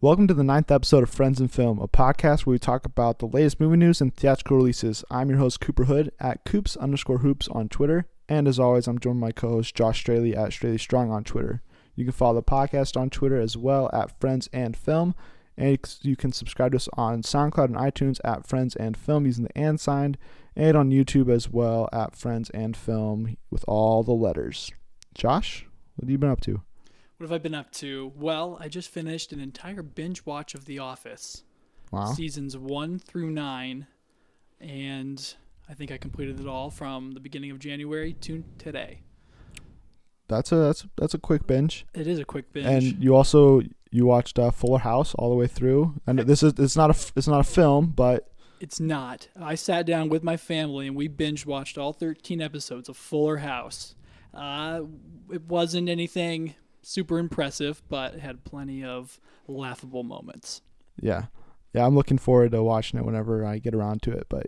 Welcome to the 9th episode of Friends and Film, a podcast where we talk about the latest movie news and theatrical releases. I'm your host, Cooper Hood, at Coops_Hoops on Twitter. And as always, I'm joined by my co-host, Josh Straley, at Straley Strong on Twitter. You can follow the podcast on Twitter as well, at Friends and Film. And you can subscribe to us on SoundCloud and iTunes at Friends and Film using the and sign. And on YouTube as well, at Friends and Film with all the letters. Josh, what have you been up to? What have I been up to? Well, I just finished an entire binge watch of The Office. Wow. Seasons 1 through 9. And I think I completed it all from the beginning of January to today. That's a quick binge. It is a quick binge. And you watched Fuller House all the way through. And it's not a film, but it's not. I sat down with my family and we binge watched all 13 episodes of Fuller House. It wasn't anything super impressive, but it had plenty of laughable moments. Yeah, I'm looking forward to watching it whenever I get around to it. But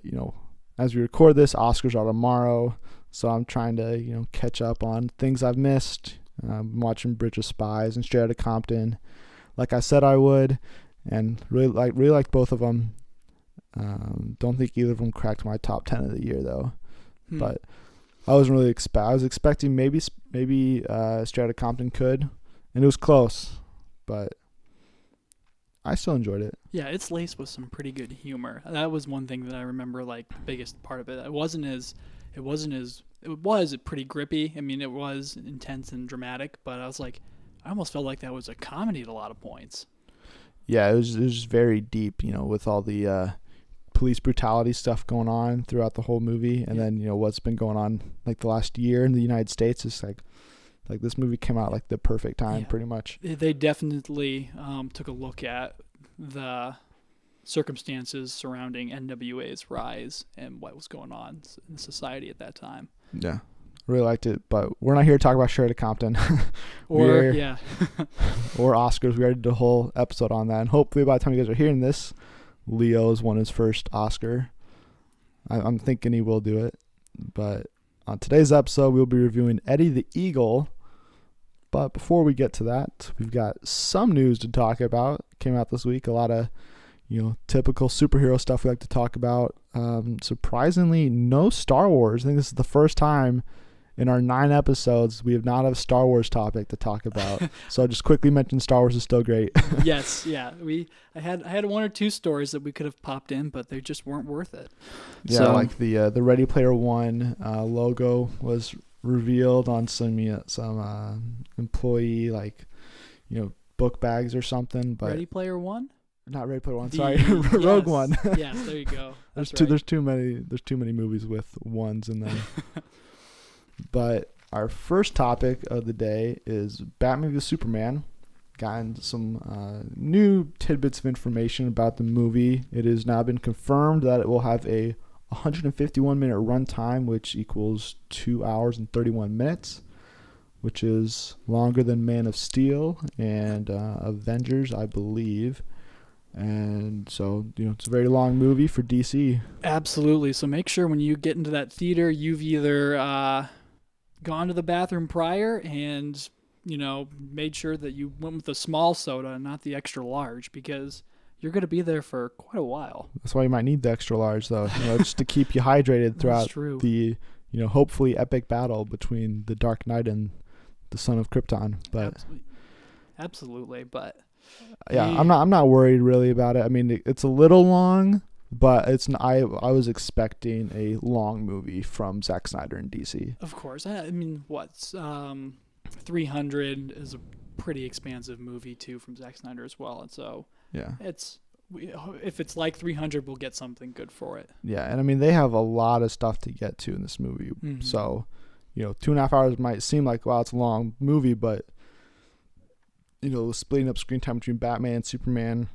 as we record this, Oscars are tomorrow, so I'm trying to catch up on things I've missed. I'm watching Bridge of Spies and Straight Outta Compton, like I said I would, and really liked both of them. Don't think either of them cracked my top 10 of the year though, but I wasn't really I was expecting maybe Straight Outta Compton could, and it was close, but I still enjoyed it. Yeah, it's laced with some pretty good humor. That was one thing that I remember, like the biggest part of it. It was pretty grippy. I mean, it was intense and dramatic, but I almost felt like that was a comedy at a lot of points. Yeah, it was very deep, with all the police brutality stuff going on throughout the whole movie, and then what's been going on like the last year in the United States is like this movie came out like the perfect time, pretty much. They definitely took a look at the circumstances surrounding NWA's rise and what was going on in society at that time. Yeah, really liked it, but we're not here to talk about Straight Outta Compton or Oscars. We already did a whole episode on that, and hopefully by the time you guys are hearing this, Leo's won his first Oscar. I'm thinking he will do it. But on today's episode, we'll be reviewing Eddie the Eagle. But before we get to that, we've got some news to talk about. Came out this week. A lot of, typical superhero stuff we like to talk about. Surprisingly, no Star Wars. I think this is the first time in our 9 episodes we have not had a Star Wars topic to talk about. So I'll just quickly mention Star Wars is still great. Yes, yeah. I had 1 or 2 stories that we could have popped in, but they just weren't worth it. Yeah, like the Ready Player One logo was revealed on some employee book bags or something. But Ready Player One? Not Ready Player One. Sorry, Rogue One. Yes, there you go. There's too many movies with ones in them. But our first topic of the day is Batman v Superman. Gotten some new tidbits of information about the movie. It has now been confirmed that it will have a 151-minute runtime, which equals 2 hours and 31 minutes, which is longer than Man of Steel and Avengers, I believe. And so, it's a very long movie for DC. Absolutely. So make sure when you get into that theater, you've either gone to the bathroom prior and, made sure that you went with the small soda and not the extra large, because you're going to be there for quite a while. That's why you might need the extra large, though, just to keep you hydrated throughout the, hopefully epic battle between the Dark Knight and the Son of Krypton. But absolutely. But yeah, I'm not worried really about it. I mean, it's a little long, but it's I was expecting a long movie from Zack Snyder and DC. Of course. I mean, 300 is a pretty expansive movie too from Zack Snyder as well, and so yeah, if it's like 300, we'll get something good for it. Yeah, and I mean they have a lot of stuff to get to in this movie, so 2.5 hours might seem like, wow, it's a long movie, but splitting up screen time between Batman, Superman,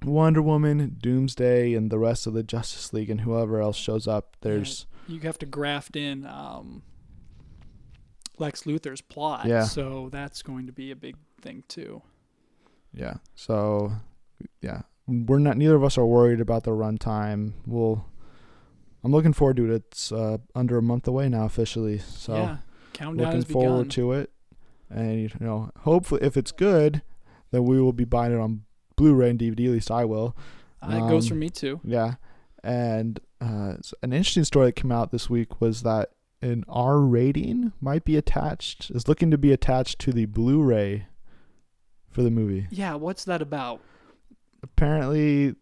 Wonder Woman, Doomsday, and the rest of the Justice League and whoever else shows up, you have to graft in Lex Luthor's plot, so that's going to be a big thing too. Yeah, so neither of us are worried about the runtime. I'm looking forward to it. It's under a month away now officially, so countdown looking forward to it. And hopefully, if it's good, then we will be buying it on Blu-ray and DVD. At least I will. It goes for me too. Yeah. And an interesting story that came out this week was that an R rating is looking to be attached to the Blu-ray for the movie. Yeah, what's that about? Apparently,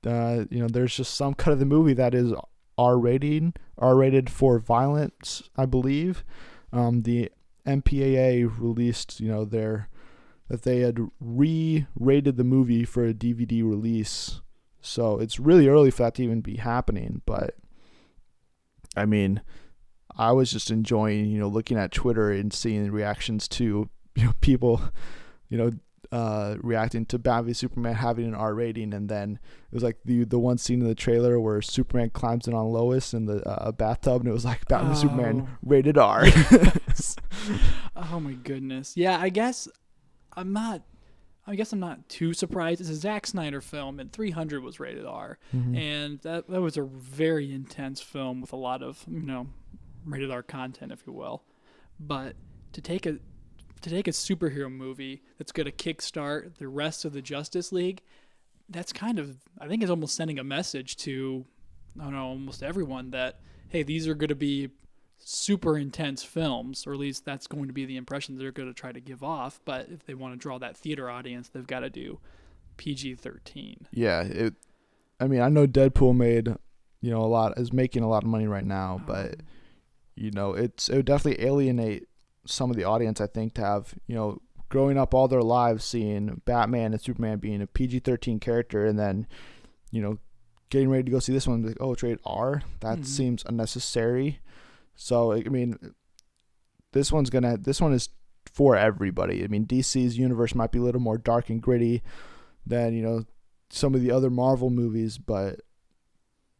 there's just some cut of the movie that is R-rated for violence, I believe. The MPAA released, that they had re-rated the movie for a DVD release. So it's really early for that to even be happening. But, I mean, I was just enjoying, looking at Twitter and seeing the reactions to, people, reacting to Batman v Superman having an R rating, and then it was like the one scene in the trailer where Superman climbs in on Lois in the bathtub, and it was like Batman v Superman rated R. Oh my goodness. Yeah, I guess I'm not too surprised. It's a Zack Snyder film, and 300 was rated R, and that was a very intense film with a lot of rated R content, if you will. But to take a superhero movie that's going to kickstart the rest of the Justice League, that's I think it's almost sending a message to, almost everyone that, hey, these are going to be super intense films, or at least that's going to be the impression they're going to try to give off. But if they want to draw that theater audience, they've got to do PG-13. Yeah. I know Deadpool made, is making a lot of money right now, but, it would definitely alienate some of the audience, I think, to have, growing up all their lives seeing Batman and Superman being a PG-13 character, and then, getting ready to go see this one, like, oh, it's rated R? That seems unnecessary. So, this one is for everybody. DC's universe might be a little more dark and gritty than, some of the other Marvel movies, but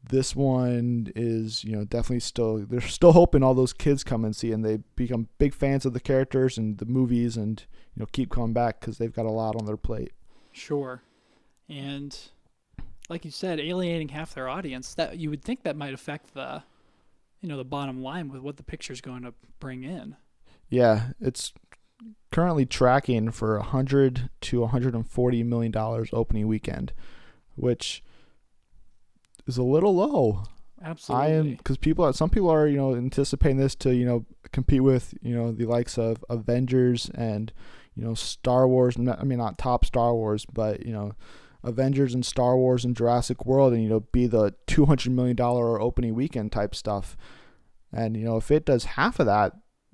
this one is, definitely they're still hoping all those kids come and see, and they become big fans of the characters and the movies, and, keep coming back because they've got a lot on their plate. Sure. And like you said, alienating half their audience, that you would think that might affect the, the bottom line with what the picture's going to bring in. Yeah, it's currently tracking for $100 to $140 million opening weekend, which is a little low. Absolutely. Because some people are, anticipating this to, compete with, the likes of Avengers and, Star Wars. Not top Star Wars, but, Avengers and Star Wars and Jurassic World, and, be the $200 million opening weekend type stuff. And, if it does half of that,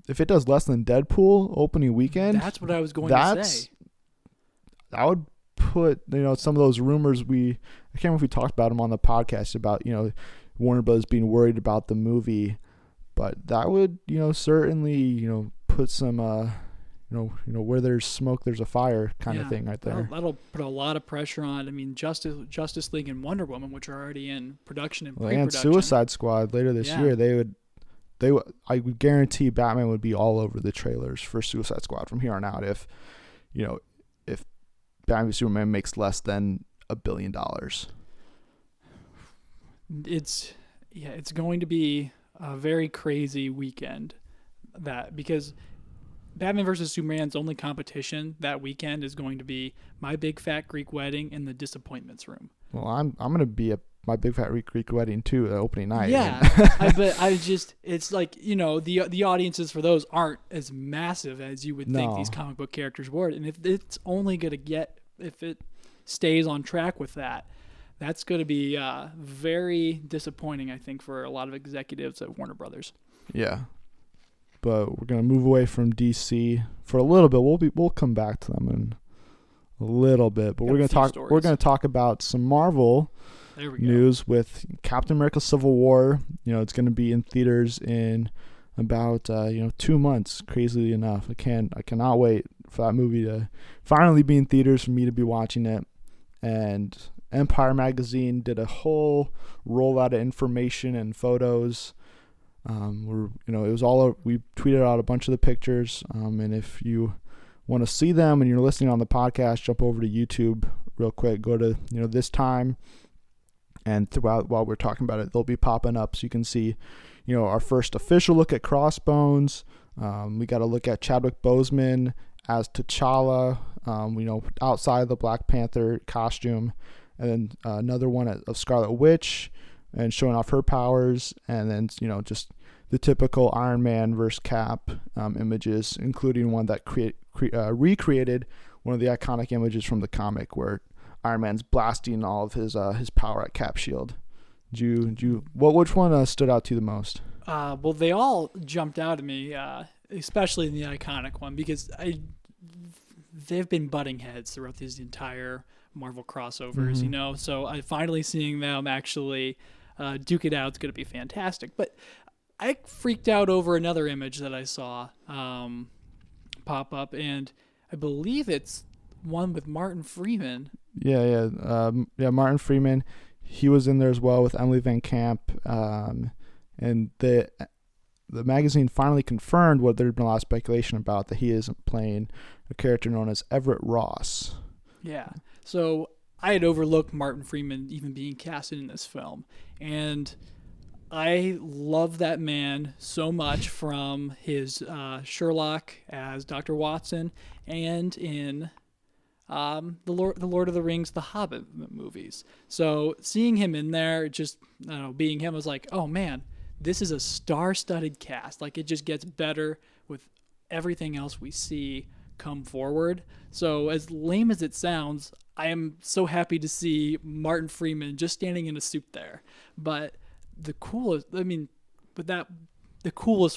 if it does less than Deadpool opening weekend, that's what I was going to say. I would put, some of those rumors I can't remember if we talked about them on the podcast about, Warner Bros. Being worried about the movie, but that would, certainly, put some, where there's smoke, there's a fire kind of thing right there. That'll put a lot of pressure on, Justice League and Wonder Woman, which are already in production and pre-production. And Suicide Squad later this year, I would guarantee Batman would be all over the trailers for Suicide Squad from here on out if Batman v Superman makes less than $1 billion. It's going to be a very crazy weekend, because Batman versus Superman's only competition that weekend is going to be My Big Fat Greek Wedding and The Disappointments Room. Well, I'm going to be My Big Fat Greek Wedding too, the opening night. Yeah, it's like, the audiences for those aren't as massive as you would think these comic book characters were. And if it's only going to if it stays on track with that, that's going to be very disappointing, I think, for a lot of executives at Warner Brothers. Yeah. But we're going to move away from DC for a little bit. We'll come back to them in a little bit, but we're going to talk about some Marvel news with Captain America Civil War. It's going to be in theaters in about 2 months, crazily enough. I cannot wait for that movie to finally be in theaters, for me to be watching it. And Empire Magazine did a whole rollout of information and photos. It was all, we tweeted out a bunch of the pictures. And if you want to see them and you're listening on the podcast, jump over to YouTube real quick. Go to this time, and throughout while we're talking about it, they'll be popping up so you can see our first official look at Crossbones. We got to look at Chadwick Boseman as T'Challa. outside the Black Panther costume, and then another one of Scarlet Witch, and showing off her powers, and then just the typical Iron Man versus Cap images, including one that recreated one of the iconic images from the comic where Iron Man's blasting all of his power at Cap's shield. Which one stood out to you the most? Well, they all jumped out at me, especially in the iconic one, because they've been butting heads throughout these entire Marvel crossovers, So I finally seeing them actually duke it out is going to be fantastic. But I freaked out over another image that I saw pop up, and I believe it's one with Martin Freeman. Yeah, Martin Freeman. He was in there as well with Emily Van Camp, and the magazine finally confirmed what there had been a lot of speculation about, that he is playing a character known as Everett Ross. Yeah, so I had overlooked Martin Freeman even being casted in this film, and I love that man so much from his Sherlock as Dr. Watson and in the Lord of the Rings, the Hobbit movies. So seeing him in there, just being him, I was like, oh man, this is a star-studded cast. Like, it just gets better with everything else we see come forward. So as lame as it sounds, I am so happy to see Martin Freeman just standing in a suit there. But the coolest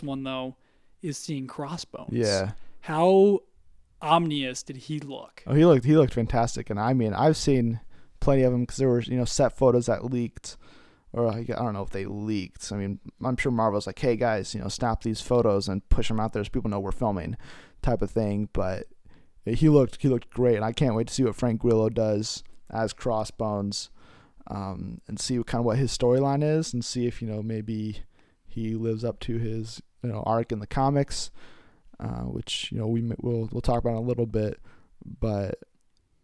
one though is seeing Crossbones. Yeah. How ominous did he look? Oh, he looked fantastic, and I mean, I've seen plenty of them because there were set photos that leaked, or I don't know if they leaked. I mean, I'm sure Marvel's like, hey guys, snap these photos and push them out there so people know we're filming, type of thing. But he looked great, and I can't wait to see what Frank Grillo does as Crossbones, and see what his storyline is, and see if maybe he lives up to his arc in the comics. Which we'll talk about in a little bit, but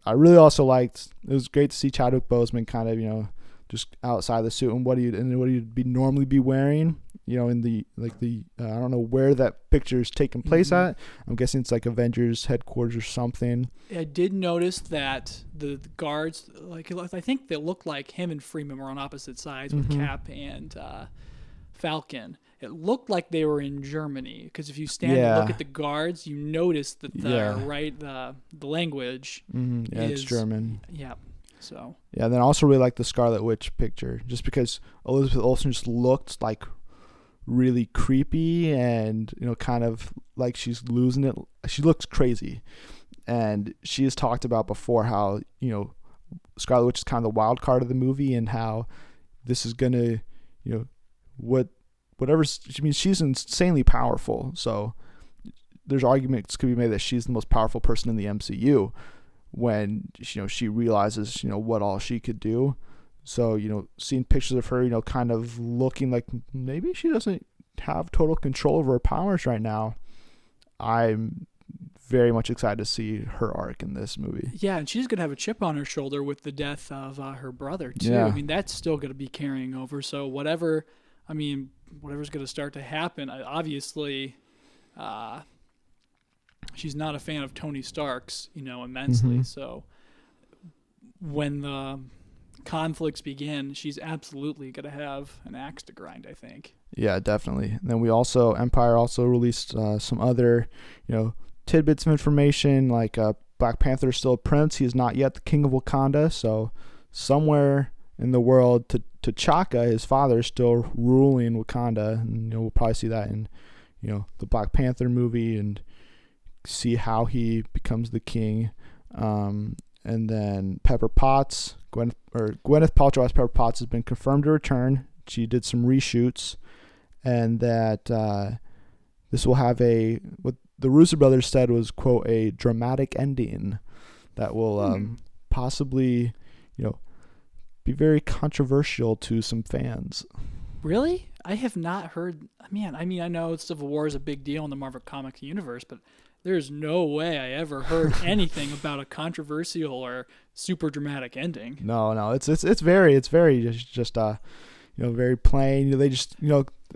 I really also liked. It was great to see Chadwick Boseman kind of just outside the suit and what he'd be normally be wearing. In the I don't know where that picture is taking place at. I'm guessing it's like Avengers headquarters or something. I did notice that the guards, I think they looked like him and Freeman were on opposite sides with Cap and Falcon. It looked like they were in Germany, because if you stand and look at the guards, you notice that the language is it's German. Yeah. So. Yeah, and then I also really like the Scarlet Witch picture, just because Elizabeth Olsen just looked like really creepy and kind of like she's losing it. She looks crazy, and she has talked about before how Scarlet Witch is kind of the wild card of the movie, and how this is gonna whatever. I mean, she's insanely powerful. So there's arguments could be made that she's the most powerful person in the MCU when she realizes what all she could do. So seeing pictures of her kind of looking like maybe she doesn't have total control over her powers right now, I'm very much excited to see her arc in this movie. Yeah, and she's gonna have a chip on her shoulder with the death of her brother too. Yeah. I mean, that's still gonna be carrying over. So whatever's going to start to happen, obviously, she's not a fan of Tony Stark's, immensely. So when the conflicts begin, she's absolutely going to have an axe to grind, I think. Yeah, definitely. And then Empire also released some other, tidbits of information, like Black Panther is still a prince. He is not yet the king of Wakanda. So somewhere in the world, T'Chaka, his father, is still ruling Wakanda, and we'll probably see that in the Black Panther movie, and see how he becomes the king. And then Pepper Potts, Gwyneth Paltrow as Pepper Potts, has been confirmed to return. She did some reshoots, and that this will have what the Russo brothers said was, quote, a dramatic ending that will possibly be very controversial to some fans. Really? I have not heard. Man, I know Civil War is a big deal in the Marvel Comics universe, but there's no way I ever heard anything about a controversial or super dramatic ending. No, it's very just very plain. They just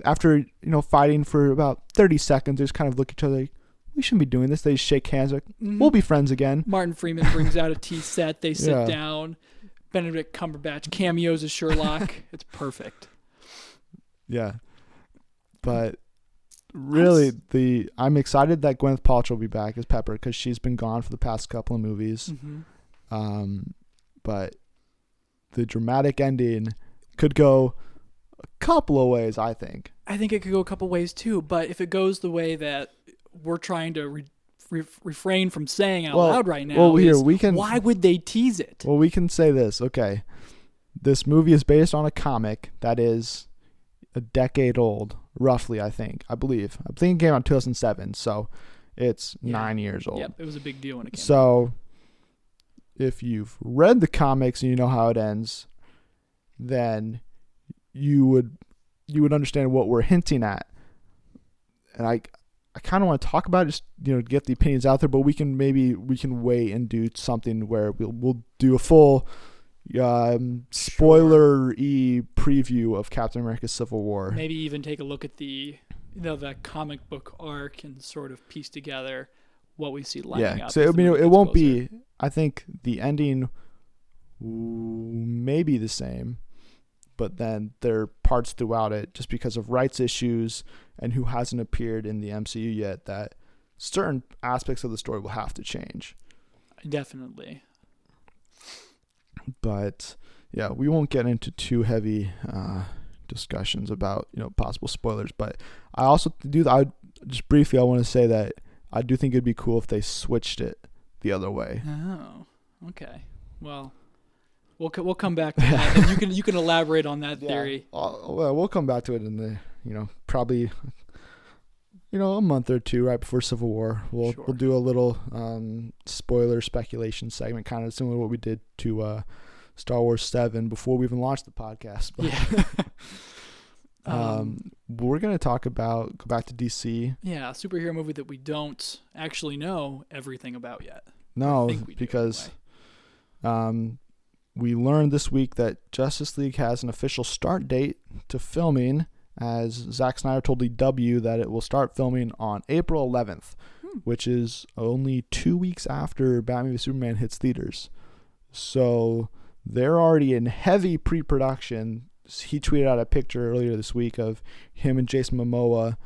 after fighting for about 30 seconds, they just kind of look at each other like, we shouldn't be doing this. They shake hands like, we'll be friends again. Martin Freeman brings out a tea set. They sit Yeah. down. Benedict Cumberbatch cameos as Sherlock. It's perfect. Yeah. But really, I'm excited that Gwyneth Paltrow will be back as Pepper because she's been gone for the past couple of movies. But the dramatic ending could go a couple of ways, I think. I think it could go a couple ways too, but if it goes the way that we're trying to refrain from saying out loud right now, why would they tease it? Well, we can say this. Okay. This movie is based on a comic that is a decade old, roughly, I believe. I think it came out in 2007, so it's 9 years old. Yep, it was a big deal when it came out. So if you've read the comics and you know how it ends, then you would understand what we're hinting at. And I kind of want to talk about it, just get the opinions out there, but we can wait and do something where we'll do a full spoiler-y preview of Captain America Civil War. Maybe even take a look at the comic book arc and sort of piece together what we see lining up. So it won't be. I think the ending may be the same, but then there are parts throughout it, just because of rights issues and who hasn't appeared in the MCU yet, that certain aspects of the story will have to change. Definitely. But yeah, we won't get into too heavy discussions about possible spoilers. But I also I want to say that I do think it'd be cool if they switched it the other way. Oh, okay. Well, we'll come back to that, and you can elaborate on that theory. Well, we'll come back to it in the probably a month or two right before Civil War. We'll do a little spoiler speculation segment, kind of similar to what we did to Star Wars 7 before we even launched the podcast. But, we're going to go back to DC. Yeah, a superhero movie that we don't actually know everything about yet. No, because we learned this week that Justice League has an official start date to filming, as Zack Snyder told the W that it will start filming on April 11th, which is only 2 weeks after Batman v Superman hits theaters. So they're already in heavy pre-production. He tweeted out a picture earlier this week of him and Jason Momoa,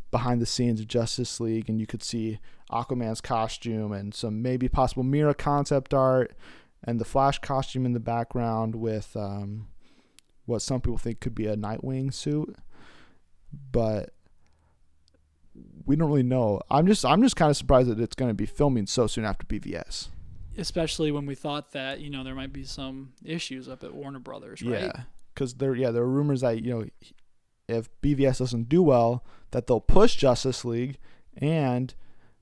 behind the scenes of Justice League, and you could see Aquaman's costume and some maybe possible Mira concept art and the Flash costume in the background with what some people think could be a Nightwing suit, but we don't really know. I'm just kind of surprised that it's going to be filming so soon after BVS. Especially when we thought that there might be some issues up at Warner Brothers, right? Yeah, because there are rumors that if BVS doesn't do well, that they'll push Justice League, and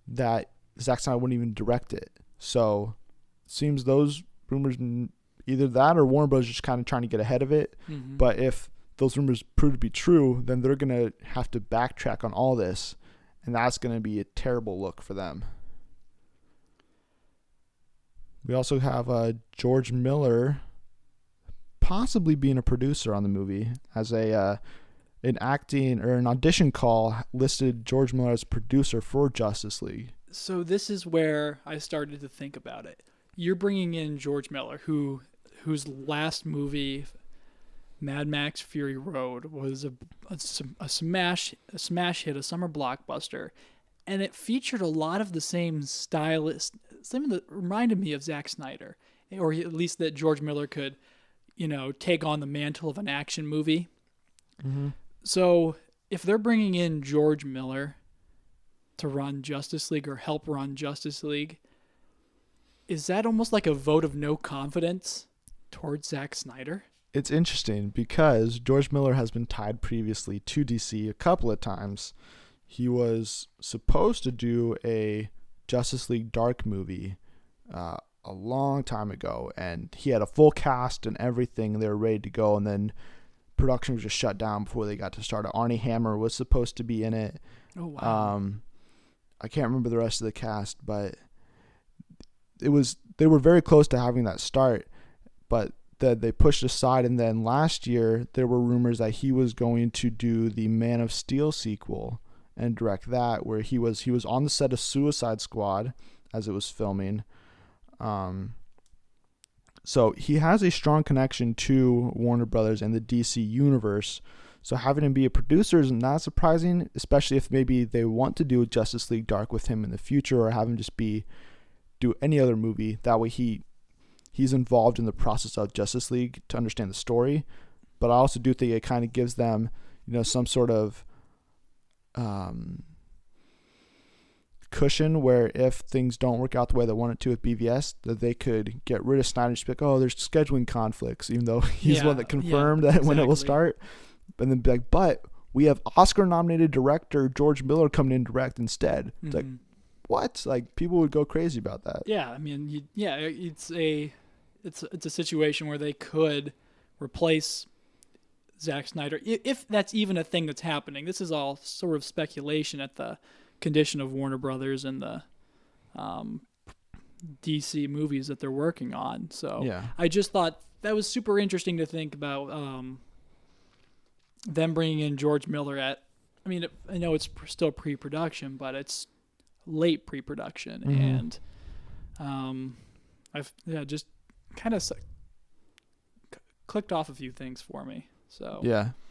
that Zack Snyder wouldn't even direct it. So it seems those rumors, either that or Warner Bros. Just kind of trying to get ahead of it. Mm-hmm. But if those rumors prove to be true, then they're going to have to backtrack on all this, and that's going to be a terrible look for them. We also have George Miller possibly being a producer on the movie, as an acting or an audition call listed George Miller as producer for Justice League. So this is where I started to think about it. You're bringing in George Miller, whose last movie, Mad Max Fury Road, was a smash hit, a summer blockbuster, and it featured a lot of the same stylists, something that reminded me of Zack Snyder, or at least that George Miller could, take on the mantle of an action movie. Mm-hmm. So if they're bringing in George Miller to run Justice League or help run Justice League, is that almost like a vote of no confidence towards Zack Snyder? It's interesting because George Miller has been tied previously to DC a couple of times. He was supposed to do a Justice League Dark movie a long time ago, and he had a full cast and everything. They were ready to go, and then production was just shut down before they got to start it. Arnie Hammer was supposed to be in it. Oh, wow. I can't remember the rest of the cast, but they were very close to having that start, but they pushed aside. And then last year there were rumors that he was going to do the Man of Steel sequel, and direct that, where he was on the set of Suicide Squad as it was filming. So he has a strong connection to Warner Brothers and the DC universe. So having him be a producer is not surprising, especially if maybe they want to do Justice League Dark with him in the future, or have him just do any other movie. That way he's involved in the process of Justice League to understand the story. But I also do think it kind of gives them, some sort of cushion where if things don't work out the way they want it to with BVS, that they could get rid of Snyder and just be like, oh, there's scheduling conflicts, even though he's the one that confirmed that when it will start. And then be like, but we have Oscar-nominated director George Miller coming in direct instead. It's like, what? Like, people would go crazy about that. Yeah, I mean, it's a situation where they could replace Zack Snyder, if that's even a thing that's happening. This is all sort of speculation at the condition of Warner Brothers and the DC movies that they're working on. So yeah. I just thought that was super interesting to think about them bringing in George Miller I know it's still pre-production, but it's late pre-production. And I've just kind of clicked off a few things for me. So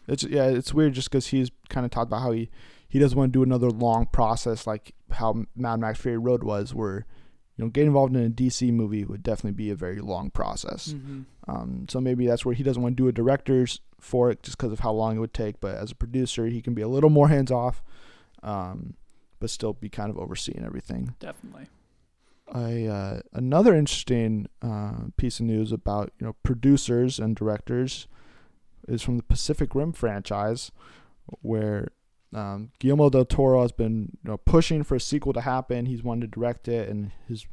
it's weird just because he's kind of talked about how he doesn't want to do another long process like how Mad Max Fury Road was, where getting involved in a DC movie would definitely be a very long process. So maybe that's where he doesn't want to do a director's for it just because of how long it would take. But as a producer, he can be a little more hands off, but still be kind of overseeing everything. Definitely. Another interesting piece of news about producers and directors is from the Pacific Rim franchise, where Guillermo del Toro has been pushing for a sequel to happen. He's wanted to direct it, and his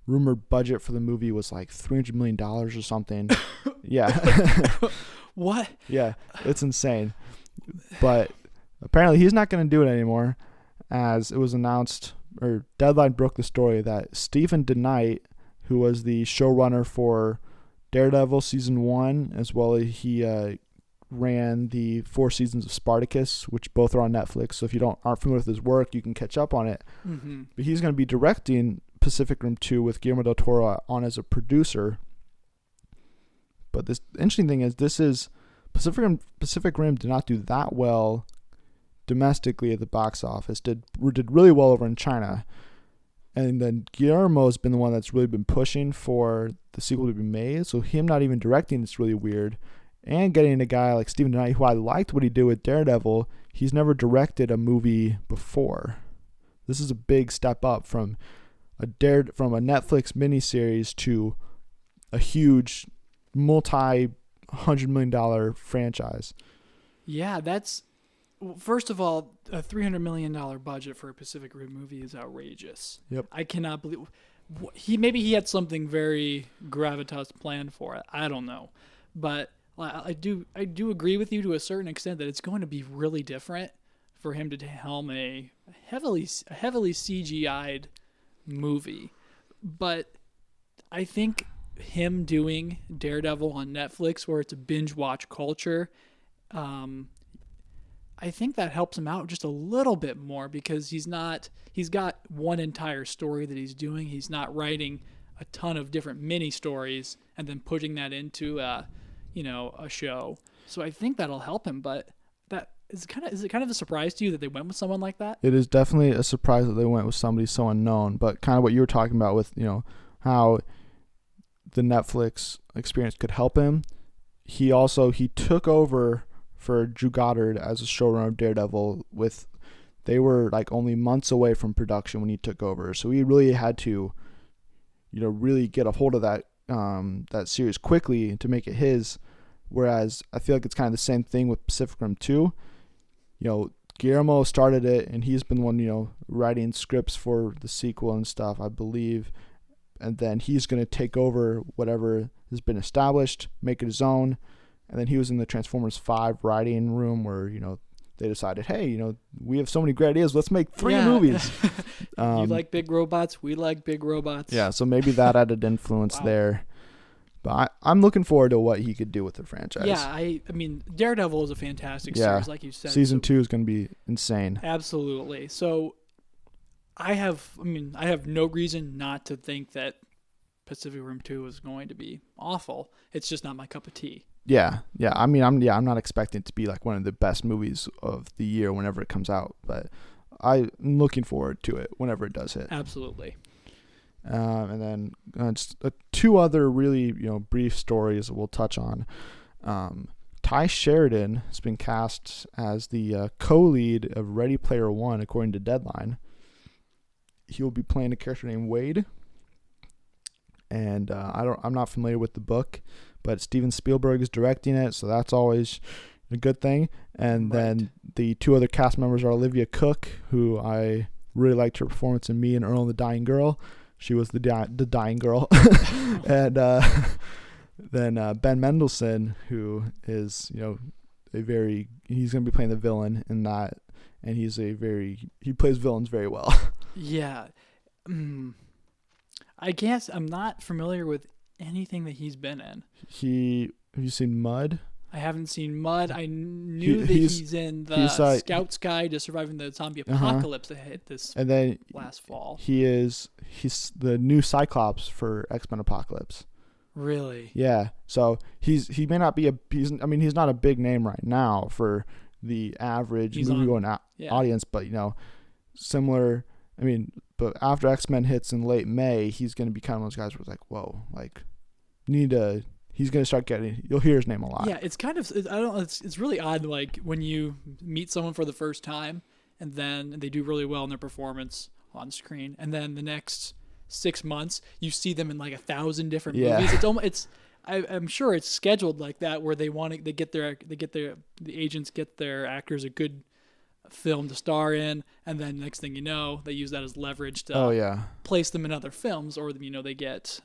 rumored budget for the movie was like $300 million or something. Yeah. What? Yeah, it's insane. But apparently he's not going to do it anymore, as it was announced, or Deadline broke the story, that Stephen DeKnight, who was the showrunner for Daredevil season 1, as well as he ran the 4 seasons of Spartacus, which both are on Netflix. So if you aren't familiar with his work, you can catch up on it. But he's going to be directing Pacific Rim 2 with Guillermo del Toro on as a producer. But the interesting thing is, Pacific Rim did not do that well domestically at the box office. Did really well over in China. And then Guillermo's been the one that's really been pushing for the sequel to be made. So him not even directing is really weird. And getting a guy like Stephen DeKnight, who I liked what he did with Daredevil, he's never directed a movie before. This is a big step up from a Netflix miniseries to a huge multi-$100 million franchise. Yeah, first of all, a $300 million budget for a Pacific Rim movie is outrageous. Yep. I cannot believe he had something very gravitas planned for it. I don't know, but I do agree with you to a certain extent that it's going to be really different for him to helm a heavily CGI'd movie. But I think him doing Daredevil on Netflix, where it's a binge watch culture, I think that helps him out just a little bit more, because he's got one entire story that he's doing. He's not writing a ton of different mini stories and then putting that into a show. So I think that'll help him. But is it kind of a surprise to you that they went with someone like that? It is definitely a surprise that they went with somebody so unknown. But kind of what you were talking about with how the Netflix experience could help him. He took over for Drew Goddard as a showrunner of Daredevil. They were like only months away from production when he took over, so he really had to really get a hold of that series quickly to make it his. Whereas I feel like it's kind of the same thing with Pacific Rim 2. Guillermo started it, and he's been the one writing scripts for the sequel and stuff, I believe. And then he's going to take over whatever has been established, make it his own. And then he was in the Transformers 5 writing room where, they decided, hey, we have so many great ideas. Let's make 3 movies. You like big robots. We like big robots. Yeah, so maybe that added influence there. But I'm looking forward to what he could do with the franchise. Yeah, I mean, Daredevil is a fantastic series, like you said. Season 2 is going to be insane. Absolutely. So I have no reason not to think that Pacific Rim 2 is going to be awful. It's just not my cup of tea. Yeah. I mean, I'm not expecting it to be like one of the best movies of the year whenever it comes out, but I'm looking forward to it whenever it does hit. Absolutely. And then just two other really brief stories we'll touch on. Ty Sheridan has been cast as the co-lead of Ready Player One, according to Deadline. He will be playing a character named Wade, and I'm not familiar with the book, but Steven Spielberg is directing it, so that's always a good thing. And then the two other cast members are Olivia Cook, who I really liked her performance in Me and Earl and the Dying Girl. She was the dying girl. And then Ben Mendelsohn, who is he's going to be playing the villain in that, and he plays villains very well. Yeah. I guess I'm not familiar with anything that he's been in. Have you seen Mud? I haven't seen Mud. I knew that he's in the Scouts Guide to Surviving the Zombie Apocalypse that hit this last fall. He's the new Cyclops for X-Men Apocalypse. Really? Yeah. So he may not be he's not a big name right now for the average movie-going audience, but similar. I mean, but after X-Men hits in late May, he's going to be kind of one of those guys where it's like, whoa, like he's going to start you'll hear his name a lot. Yeah, it's kind of, it's really odd, like, when you meet someone for the first time, and then they do really well in their performance on screen, and then the next 6 months, you see them in, like, 1,000 different movies. I'm sure it's scheduled like that, where the agents get their actors a good film to star in, and then next thing you know, they use that as leverage to place them in other films, or they get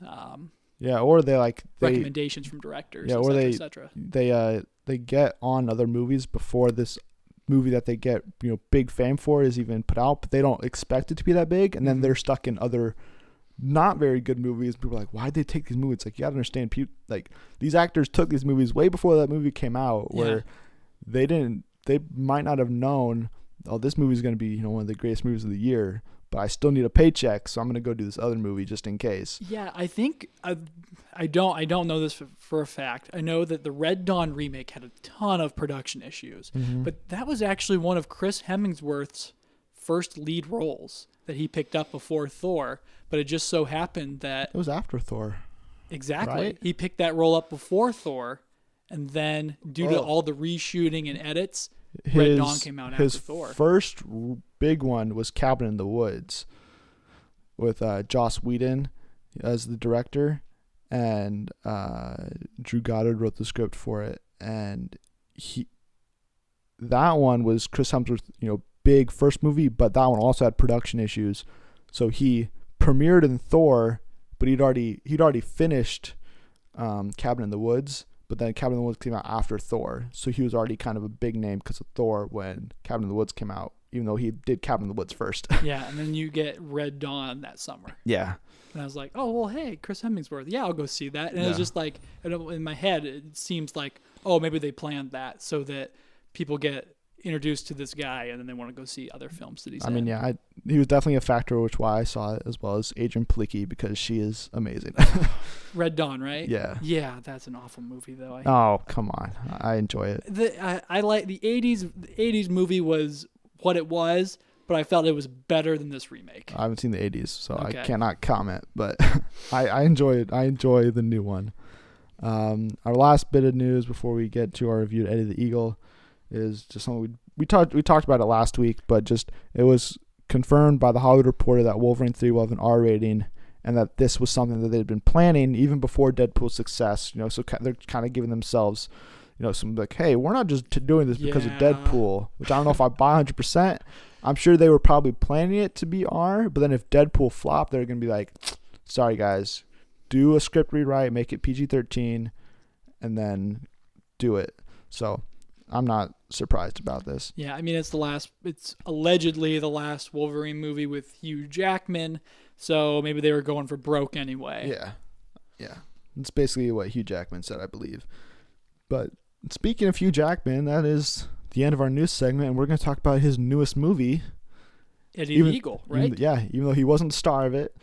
or they recommendations from directors, et cetera. They get on other movies before this movie that they get big fame for is even put out, but they don't expect it to be that big, and then they're stuck in other not very good movies. People are like, why'd they take these movies? It's like, you gotta understand, like, these actors took these movies way before that movie came out, where they might not have known, this movie is going to be one of the greatest movies of the year, but I still need a paycheck, so I'm going to go do this other movie just in case. Yeah, I think I don't know this for a fact. I know that the Red Dawn remake had a ton of production issues, but that was actually one of Chris Hemsworth's first lead roles that he picked up before Thor, but it just so happened that it was after Thor. Exactly. Right? He picked that role up before Thor, and then due to all the reshooting and edits, Red Dawn came out after Thor. His first big one was Cabin in the Woods with Joss Whedon as the director, and Drew Goddard wrote the script for it. And that one was Chris Hemsworth's big first movie, but that one also had production issues. So he premiered in Thor, but he'd already finished Cabin in the Woods. But then Cabin in the Woods came out after Thor, so he was already kind of a big name because of Thor when Cabin in the Woods came out, even though he did Cabin in the Woods first. Yeah, and then you get Red Dawn that summer. Yeah. And I was like, oh, well, hey, Chris Hemsworth. Yeah, I'll go see that. And it was just like, in my head, it seems like, oh, maybe they planned that so that people get introduced to this guy and then they want to go see other films that he's in. I mean, he was definitely a factor, which why I saw it, as well as Adrian Palicki, because she is amazing. Red Dawn, right? Yeah. Yeah, that's an awful movie, though. Oh, come on. I enjoy it. I like the 80s. The 80s movie was what it was, but I felt it was better than this remake. I haven't seen the 80s, so I cannot comment, but I enjoy it. I enjoy the new one. Our last bit of news before we get to our review of Eddie the Eagle is just something we talked about it last week, but just it was confirmed by the Hollywood Reporter that Wolverine 3 will have an R rating, and that this was something that they'd been planning even before Deadpool's success. So they're kind of giving themselves, some like, hey, we're not just doing this because of Deadpool, which I don't know if I buy 100%. I'm sure they were probably planning it to be R, but then if Deadpool flopped, they're gonna be like, sorry guys, do a script rewrite, make it PG-13, and then do it. So I'm not surprised about this. Yeah, I mean, it's allegedly the last Wolverine movie with Hugh Jackman, so maybe they were going for broke anyway. Yeah. It's basically what Hugh Jackman said, I believe. But speaking of Hugh Jackman, that is the end of our news segment, and we're going to talk about his newest movie. Eddie the Eagle, right? Even though he wasn't the star of it.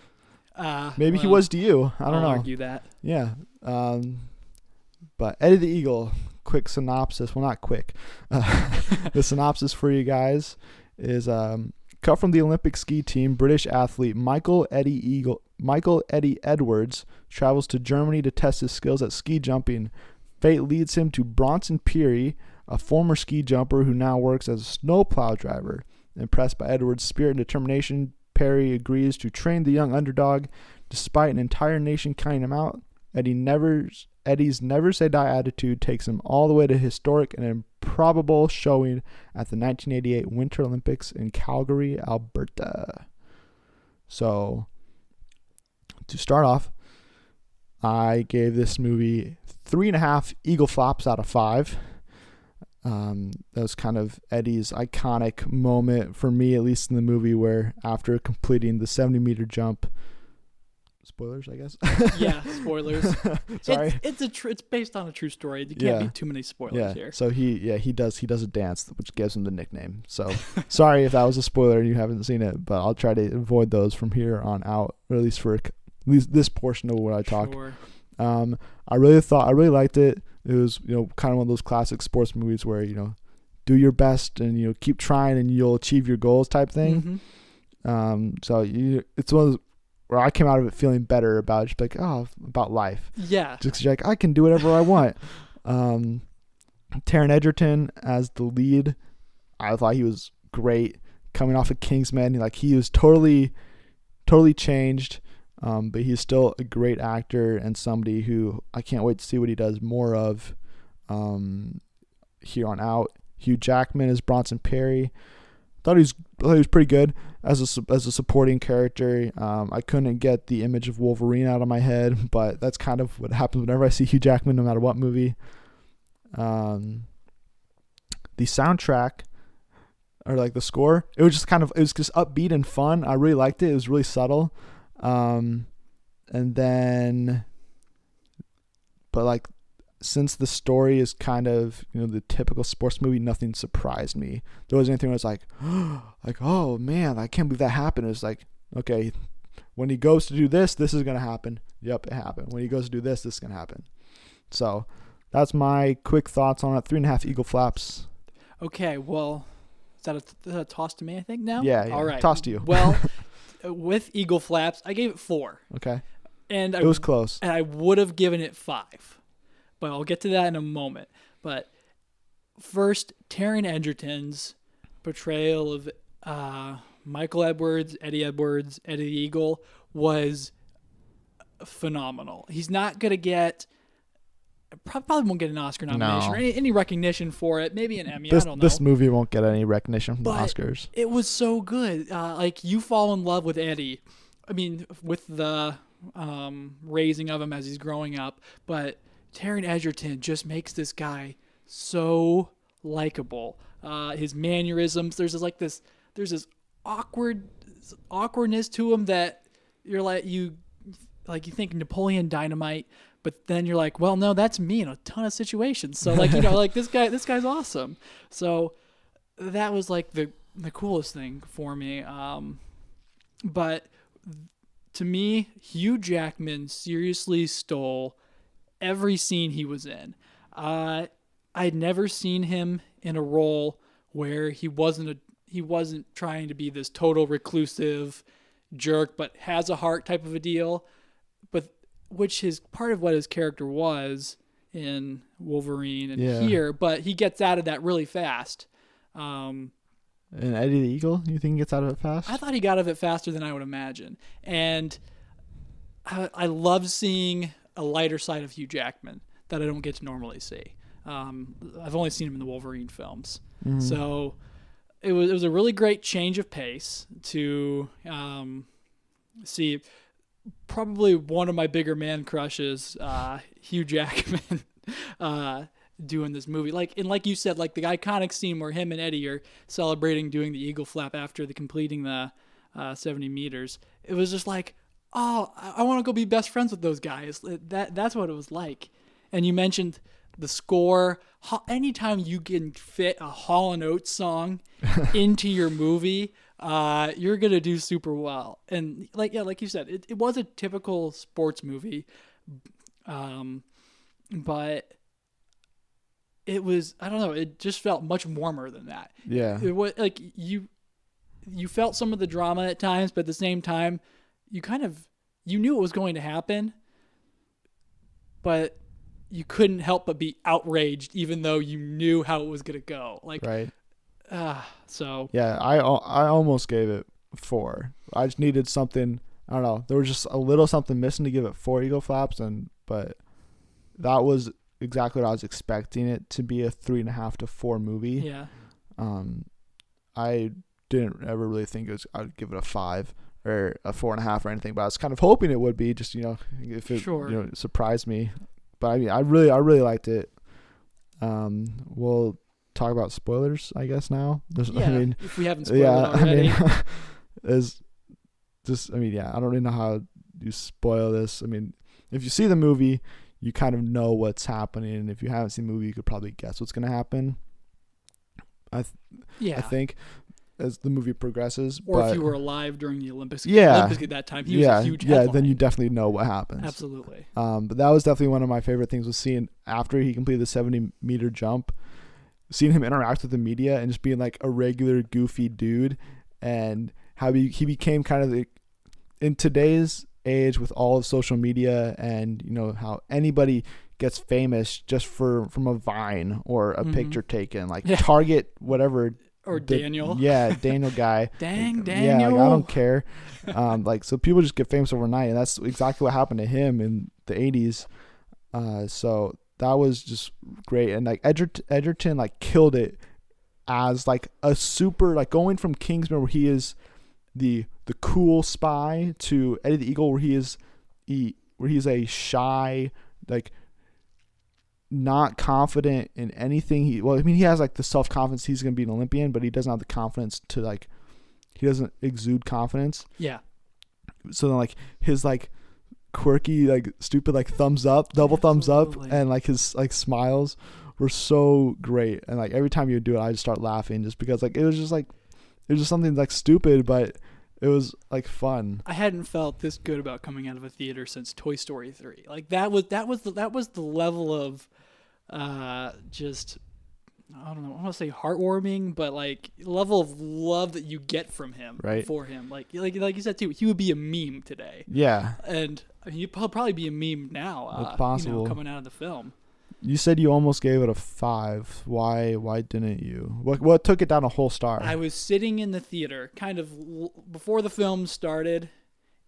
Maybe he well, was to you. I don't know. I'll argue that. Yeah. But Eddie the Eagle, quick synopsis. Well, not quick. The synopsis for you guys is cut from the Olympic ski team, British athlete Michael Eddie Edwards travels to Germany to test his skills at ski jumping. Fate leads him to Bronson Peary, a former ski jumper who now works as a snowplow driver. Impressed by Edwards' spirit and determination, Peary agrees to train the young underdog. Despite an entire nation counting him out, Eddie's never say die attitude takes him all the way to historic and improbable showing at the 1988 Winter Olympics in Calgary, Alberta. So, to start off, I gave this movie 3.5 eagle flaps out of 5. That was kind of Eddie's iconic moment for me, at least in the movie, where after completing the 70-meter jump, spoilers, I guess. Yeah, spoilers. Sorry, it's based on a true story. You can't be too many spoilers here. So he does a dance, which gives him the nickname. So sorry if that was a spoiler and you haven't seen it, but I'll try to avoid those from here on out, or at least for this portion of what I talk. Sure. I really liked it. It was, kind of one of those classic sports movies where, do your best and, keep trying and you'll achieve your goals type thing. Mm-hmm. So it's one of those where I came out of it feeling better about just like, about life. Yeah. Just like, I can do whatever I want. Taron Egerton as the lead, I thought he was great coming off of Kingsman. He was totally changed. But he's still a great actor and somebody who I can't wait to see what he does more of here on out. Hugh Jackman as Bronson Peary. Thought he was pretty good as a supporting character. I couldn't get the image of Wolverine out of my head, but that's kind of what happens whenever I see Hugh Jackman, no matter what movie. The soundtrack, or the score, it was just upbeat and fun. I really liked it. It was really subtle. And then, but since the story is kind of, the typical sports movie, nothing surprised me. There wasn't anything where it's oh man, I can't believe that happened. It's okay, when he goes to do this is going to happen. Yep, it happened. When he goes to do this is going to happen. So that's my quick thoughts on it. 3.5 eagle flaps. Okay, well, is that a toss to me, I think, now? Yeah. All right. Toss to you. Well, with eagle flaps, I gave it 4. Okay. And it was close. And I would have given it 5. But I'll get to that in a moment. But first, Taron Egerton's portrayal of Michael Edwards, Eddie the Eagle, was phenomenal. He's not going to get... Probably won't get an Oscar nomination or any recognition for it. Maybe an Emmy. I don't know. This movie won't get any recognition from the Oscars. It was so good. You fall in love with Eddie. I mean, with the raising of him as he's growing up. But Taron Egerton just makes this guy so likable. His mannerisms. There's this awkwardness to him that you think Napoleon Dynamite. But then you're like, well, no, that's me in a ton of situations. So this guy's awesome. So that was the coolest thing for me. But to me, Hugh Jackman seriously stole every scene he was in. I'd never seen him in a role where he wasn't trying to be this total reclusive jerk, but has a heart type of a deal. But which is part of what his character was in Wolverine and here, but he gets out of that really fast. And Eddie the Eagle, you think he gets out of it fast? I thought he got out of it faster than I would imagine. And I love seeing a lighter side of Hugh Jackman that I don't get to normally see. I've only seen him in the Wolverine films. Mm-hmm. So it was a really great change of pace to see probably one of my bigger man crushes, Hugh Jackman, doing this movie. Like you said, the iconic scene where him and Eddie are celebrating doing the eagle flap after completing the 70 meters. It was just oh, I want to go be best friends with those guys. That's what it was like. And you mentioned the score. Anytime you can fit a Hall & Oates song into your movie, you're gonna do super well. And like you said, it was a typical sports movie, but it was, I don't know, it just felt much warmer than that. Yeah. It was like you felt some of the drama at times, but at the same time, you knew it was going to happen, but you couldn't help but be outraged, even though you knew how it was going to go. Like, right. So. Yeah, I almost gave it 4. I just needed something. I don't know. There was just a little something missing to give it 4 eagle flaps, but that was exactly what I was expecting it to be, a 3.5 to 4 movie. Yeah. I didn't ever really think I would give it a 5 or a 4.5 or anything, but I was kind of hoping it would be, just, if it surprised me. But I mean, I really liked it. We'll talk about spoilers, I guess, now. If we haven't spoiled it already. I don't really know how you spoil this. I mean, if you see the movie, you kind of know what's happening, and if you haven't seen the movie, you could probably guess what's going to happen. I think as the movie progresses. Or if you were alive during the Olympics at that time, he was a huge headline. Then you definitely know what happens. Absolutely. But that was definitely one of my favorite things, was seeing after he completed the 70-meter jump, seeing him interact with the media and just being like a regular goofy dude, and how he became kind of in today's age with all of social media, and how anybody gets famous just from a Vine or a picture taken, like Target, whatever. Or Daniel. Daniel guy. Daniel. Yeah, I don't care. So people just get famous overnight, and that's exactly what happened to him in the 80s. So that was just great. And like Edgerton like killed it as like a super, like going from Kingsman, where he is the cool spy, to Eddie the Eagle, where he's a shy, like not confident in anything. He has like the self-confidence he's going to be an Olympian, but he doesn't have the confidence to, like, he doesn't exude confidence. Yeah. So then like his like quirky, like stupid, like thumbs up, double thumbs up, and like his like smiles were so great. And like every time you would do it, I just start laughing, just because like it was just something like stupid, but it was like fun. I hadn't felt this good about coming out of a theater since Toy Story 3. Like that was the level of just, I don't know, I want to say heartwarming, but like level of love that you get from him, right, for him. Like you said too, he would be a meme today. Yeah. And I mean, he'd probably be a meme now. It's possible. Coming out of the film. You said you almost gave it a 5. Why didn't you? What took it down a whole star? I was sitting in the theater kind of before the film started,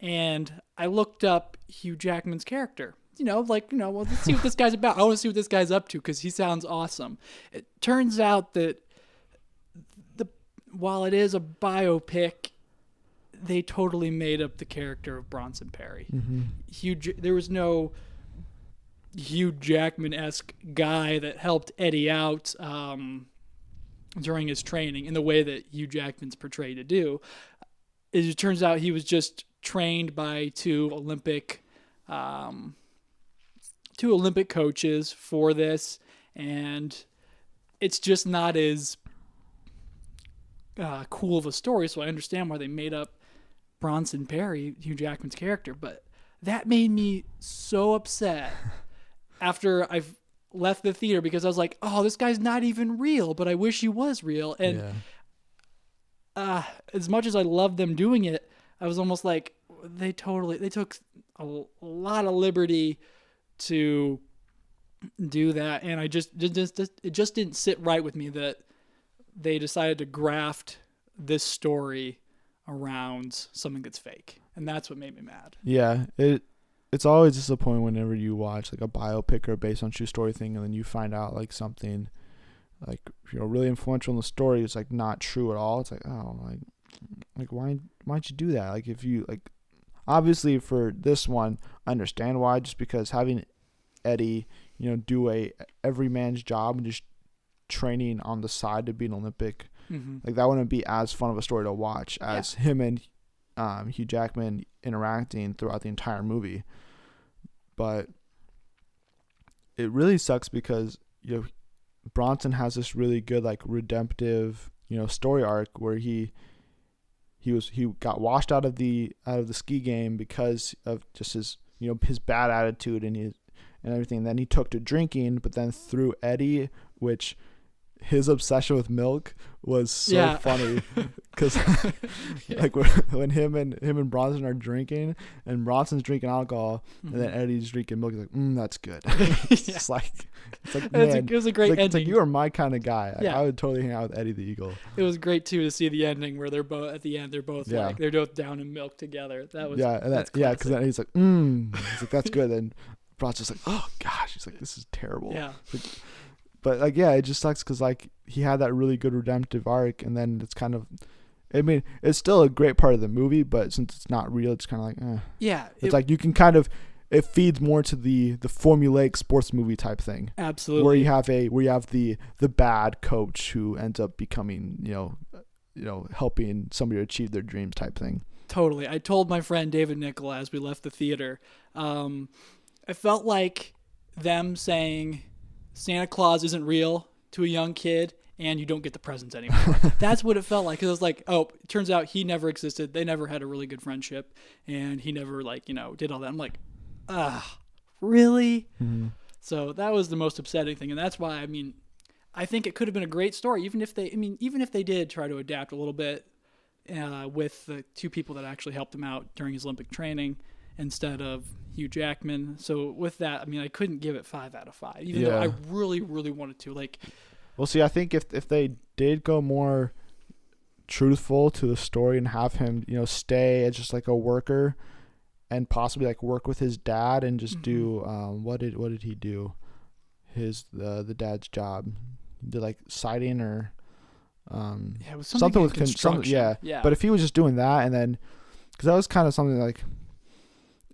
and I looked up Hugh Jackman's character. Well, let's see what this guy's about. I want to see what this guy's up to, because he sounds awesome. It turns out that while it is a biopic, they totally made up the character of Bronson Perry. Mm-hmm. There was no Hugh Jackman-esque guy that helped Eddie out during his training in the way that Hugh Jackman's portrayed to do. It turns out he was just trained by two Olympic coaches for this, and it's just not as cool of a story, so I understand why they made up Bronson Perry, Hugh Jackman's character, but that made me so upset after I've left the theater, because I was like, oh, this guy's not even real, but I wish he was real. And as much as I loved them doing it, I was almost like, they took a lot of liberty to do that, and it just didn't sit right with me that they decided to graft this story around something that's fake, and that's what made me mad. Yeah, it's always disappointing whenever you watch like a biopic or based on true story thing, and then you find out like something like really influential in the story is like not true at all. It's like, oh, like why'd you do that? Like, if you like, obviously for this one, I understand why, just because having Eddie do a every man's job and just training on the side to be an Olympic, like that wouldn't be as fun of a story to watch as him and Hugh Jackman interacting throughout the entire movie. But it really sucks because Bronson has this really good like redemptive story arc where he got washed out of the ski game because of just his his bad attitude and everything. And then he took to drinking, but then through Eddie, which his obsession with milk was so funny because like when him and Bronson are drinking and Bronson's drinking alcohol and then Eddie's drinking milk, he's like, that's good. It's like man, it was a great ending. It's like, you are my kind of guy. Like, I would totally hang out with Eddie the Eagle. It was great too to see the ending where they're both at the end. They're both like they're both down in milk together. That was because then he's like, he's like, that's good. And Bronson's like, oh gosh, he's like, this is terrible. Yeah. But like, it just sucks because like he had that really good redemptive arc, and then it's kind of, I mean, it's still a great part of the movie, but since it's not real, it's kind of like, yeah. It's like you can kind of, it feeds more to the formulaic sports movie type thing. Absolutely. Where you have the bad coach who ends up becoming helping somebody achieve their dreams type thing. Totally. I told my friend David Nicola as we left the theater, I felt like them saying Santa Claus isn't real to a young kid and you don't get the presents anymore. That's what it felt like. Because it was like, oh, it turns out he never existed. They never had a really good friendship. And he never, did all that. I'm like, really? Mm-hmm. So that was the most upsetting thing. And that's why, I think it could have been a great story, even if they did try to adapt a little bit with the two people that actually helped him out during his Olympic training instead of Hugh Jackman. So with that, I couldn't give it 5 out of 5, even though I really, really wanted to. Well, see, I think if they did go more truthful to the story and have him, stay as just like a worker and possibly like work with his dad and just do what did he do? The dad's job. He did like siding or it was something with construction. Yeah. But if he was just doing that and then, because that was kind of something like,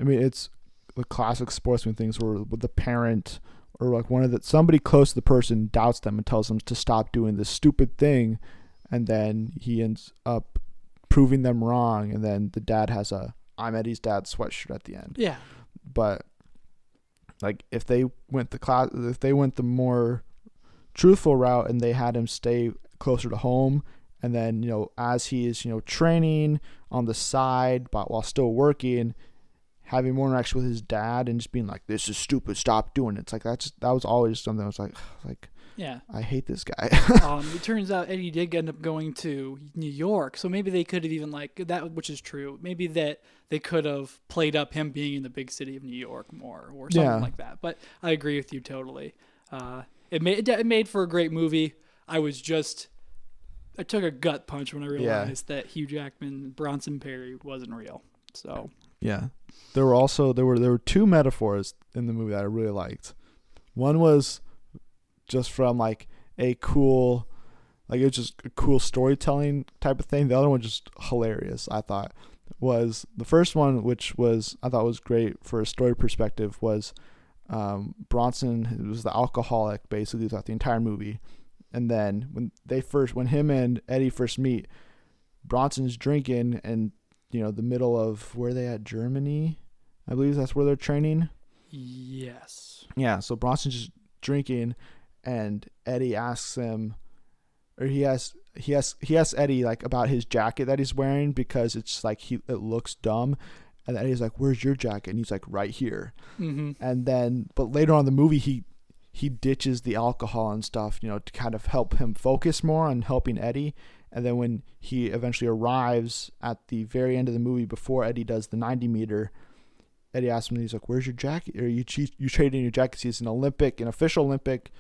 it's the classic sportsman things where the parent or like somebody close to the person doubts them and tells them to stop doing this stupid thing, and then he ends up proving them wrong, and then the dad has a "I'm Eddie's dad" sweatshirt at the end. Yeah. But like if they went the more truthful route and they had him stay closer to home, and then as he is training on the side but while still working, having more interaction with his dad and just being like, this is stupid, stop doing it. It's like that was always something I was like yeah, I hate this guy. It turns out Eddie did end up going to New York, so maybe they could have even that, which is true. Maybe that they could have played up him being in the big city of New York more or something like that. But I agree with you totally. It made for a great movie. I took a gut punch when I realized that Hugh Jackman, Bronson Perry wasn't real. So yeah, there were 2 metaphors in the movie that I really liked. One was just from like a cool, like it was just a cool storytelling type of thing. The other one just hilarious. I thought was the first one, which I thought was great for a story perspective, was Bronson, who was the alcoholic basically throughout the entire movie. And then when him and Eddie first meet, Bronson's drinking and the middle of where they at, Germany, I believe that's where they're training. Yes. Yeah. So Bronson's just drinking, and Eddie asks him, or he asks Eddie like about his jacket that he's wearing because it's like it looks dumb, and Eddie's like, "Where's your jacket?" And he's like, "Right here." Mm-hmm. And then, but later on in the movie, he ditches the alcohol and stuff, to kind of help him focus more on helping Eddie. And then when he eventually arrives at the very end of the movie, before Eddie does the 90 meter, Eddie asks him, he's like, "Where's your jacket? Or you traded in your jacket?" He's an official Olympic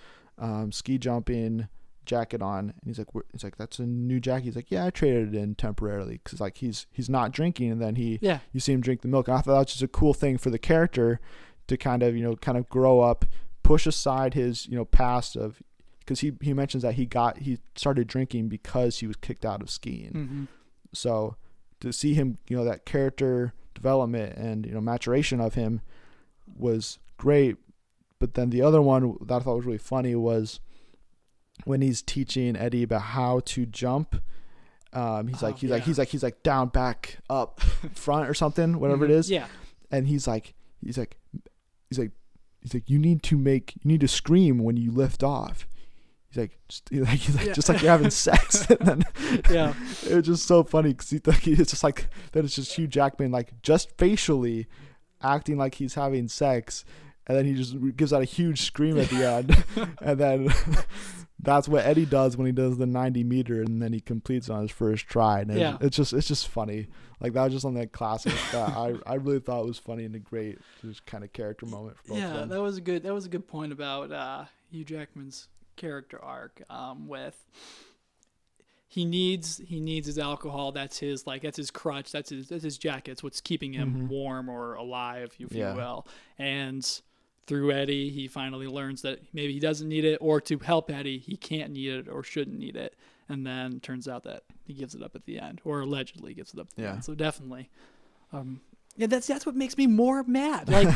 ski jumping jacket on. And he's like, "That's a new jacket." He's like, "Yeah, I traded it in temporarily." Because like he's not drinking, and then you see him drink the milk. And I thought that was just a cool thing for the character to kind of grow up, push aside his past of, because he mentions that he started drinking because he was kicked out of skiing. Mm-hmm. So to see him, that character development and maturation of him was great. But then the other one that I thought was really funny was when he's teaching Eddie about how to jump. He's like down, back, up, front, or something, whatever it is. Yeah. And he's like, you need to scream when you lift off. Just like you're having sex. And then Yeah. it was just so funny because it's just like that. It's just Hugh Jackman like just facially acting like he's having sex, and then he just gives out a huge scream at the end, and then that's what Eddie does when he does the 90-meter, and then he completes on his first try. And it's just funny. Like that was just something classic that I really thought was funny and a great just kind of character moment for both of them. That was a good point about Hugh Jackman's character arc. With he needs his alcohol. That's his crutch. That's his jacket. It's what's keeping him warm or alive, if you will. And through Eddie, he finally learns that maybe he doesn't need it, or to help Eddie, he can't need it or shouldn't need it. And then turns out that he gives it up at the end, or allegedly gives it up at the end. So definitely, that's what makes me more mad. Like,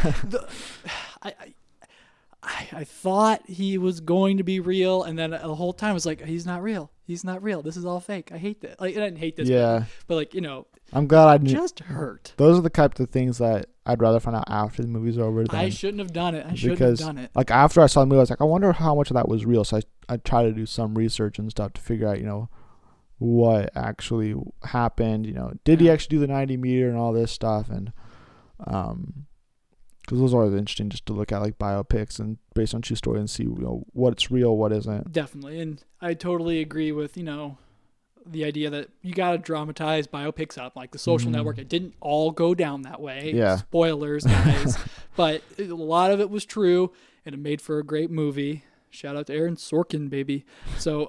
I thought he was going to be real, and then the whole time I was like, he's not real. He's not real. This is all fake. I hate this. Like, I didn't hate this. Yeah. But like, I'm glad I didn't. Just hurt. Those are the types of things that I'd rather find out after the movie's over. I shouldn't have done it. Like after I saw the movie, I was like, I wonder how much of that was real. So I tried to do some research and stuff to figure out, what actually happened. Did he actually do the 90-meter and all this stuff? And because those are always interesting just to look at like biopics and based on true story and see what's real, what isn't. Definitely, and I totally agree with the idea that you got to dramatize biopics up, like The Social Network. It didn't all go down that way. Yeah. Spoilers, guys. But a lot of it was true, and it made for a great movie. Shout out to Aaron Sorkin, baby. So,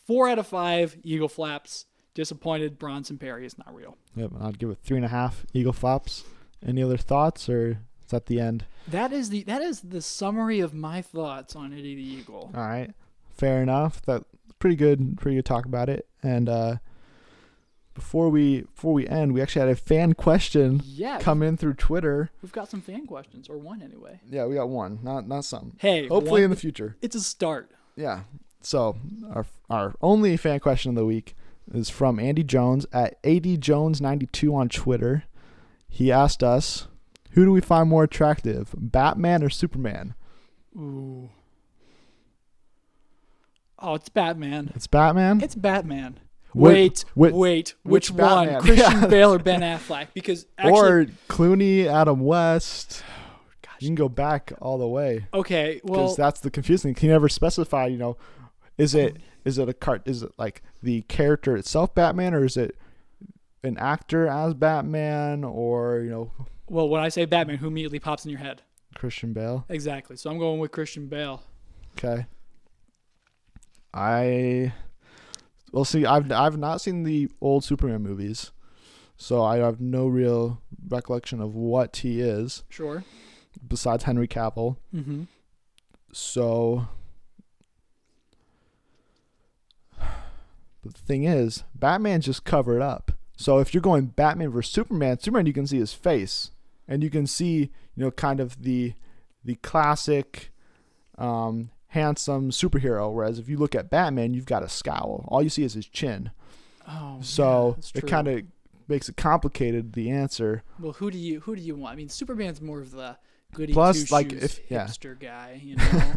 4 out of 5 Eagle Flaps. Disappointed Bronson Perry is not real. Yep, I'd give it 3.5 Eagle Flaps. Any other thoughts, or is that the end? That is the summary of my thoughts on Eddie the Eagle. All right. Fair enough. That pretty good talk about it. And before we end, we actually had a fan question come in through Twitter. We've got some fan questions, or one anyway. Yeah, we got one, not some. Hey, hopefully in the future. It's a start. Yeah. So our only fan question of the week is from Andy Jones at ADJones92 on Twitter. He asked us, who do we find more attractive, Batman or Superman? Ooh. Oh, it's Batman. It's Batman? It's Batman. Wait. Which Batman? one? Christian Bale or Ben Affleck? Because actually, or Clooney, Adam West. Gosh. You can go back all the way. Okay, well, because that's the confusing. Can you never specify? Is it like the character itself, Batman, or is it an actor as Batman, or Well, when I say Batman, who immediately pops in your head? Christian Bale. Exactly. So I'm going with Christian Bale. Okay. Well, see, I've not seen the old Superman movies, so I have no real recollection of what he is. Sure. Besides Henry Cavill. Mm-hmm. So, but the thing is, Batman just covered up. So if you're going Batman versus Superman, you can see his face, and you can see kind of the classic handsome superhero, whereas if you look at Batman, you've got a scowl. All you see is his chin. Oh, so yeah, it kind of makes it complicated, the answer. Well, who do you want? I mean, Superman's more of the goody plus like hipster guy,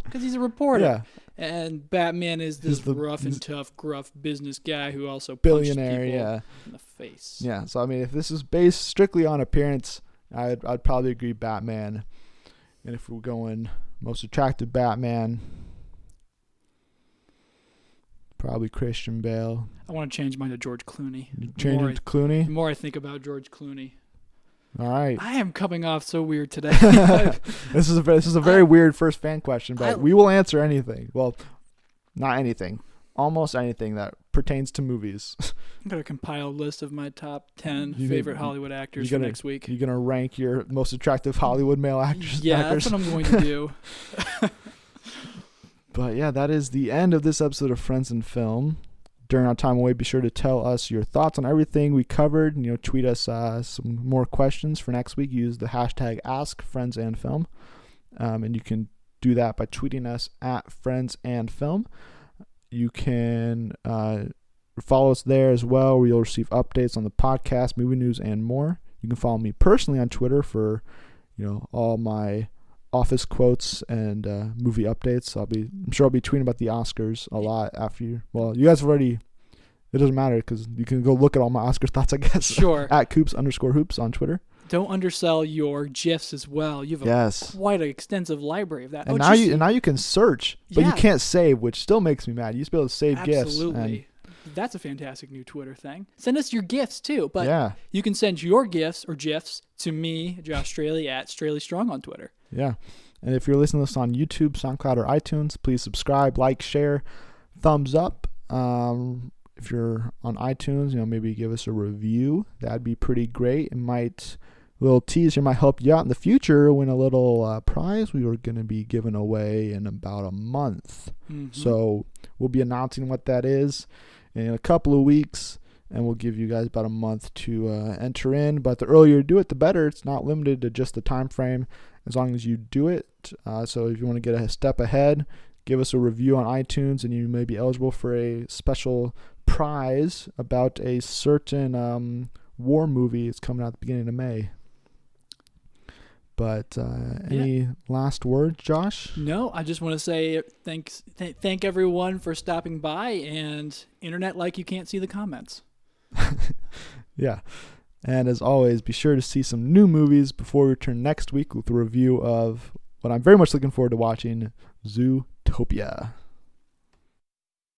because he's a reporter. Yeah. And Batman is this rough and tough, gruff business guy who also billionaire, punches people in the face. Yeah. So I mean, if this is based strictly on appearance, I'd probably agree Batman. And if we're going most attractive Batman, probably Christian Bale. I want to change mine to George Clooney. Change it to Clooney? The more I think about George Clooney. All right. I am coming off so weird today. This is a very weird first fan question, but we will answer anything. Well, not anything. Almost anything that pertains to movies. I'm going to compile a list of my top 10 favorite Hollywood actors for next week. You're going to rank your most attractive Hollywood male actors? Yeah, that's what I'm going to do. But yeah, that is the end of this episode of Friends and Film. During our time away, be sure to tell us your thoughts on everything we covered. Tweet us some more questions for next week. Use the hashtag #AskFriendsAndFilm. And you can do that by tweeting us at FriendsAndFilm. You can follow us there as well, where you'll receive updates on the podcast, movie news, and more. You can follow me personally on Twitter for, all my office quotes and movie updates. I'm sure I'll be tweeting about the Oscars a lot after you. Well, you guys have already. It doesn't matter because you can go look at all my Oscar thoughts, I guess. Sure. At Coops_hoops on Twitter. Don't undersell your GIFs as well. You have quite an extensive library of that. And now you can search, but you can't save, which still makes me mad. You used to be able to save GIFs. Absolutely. That's a fantastic new Twitter thing. Send us your GIFs too, but you can send your GIFs or GIFs to me, Josh Straley, at Straley Strong on Twitter. Yeah. And if you're listening to this on YouTube, SoundCloud, or iTunes, please subscribe, like, share, thumbs up. If you're on iTunes, maybe give us a review. That'd be pretty great. Little teaser might help you out in the future. Win a little prize we were going to be giving away in about a month. Mm-hmm. So we'll be announcing what that is in a couple of weeks, and we'll give you guys about a month to enter in. But the earlier you do it, the better. It's not limited to just the time frame, as long as you do it. So if you want to get a step ahead, give us a review on iTunes, and you may be eligible for a special prize about a certain war movie. It's coming out at the beginning of May. But any last words, Josh? No, I just want to say thank everyone for stopping by, and internet like you can't see the comments. Yeah. And as always, be sure to see some new movies before we return next week with a review of what I'm very much looking forward to watching, Zootopia.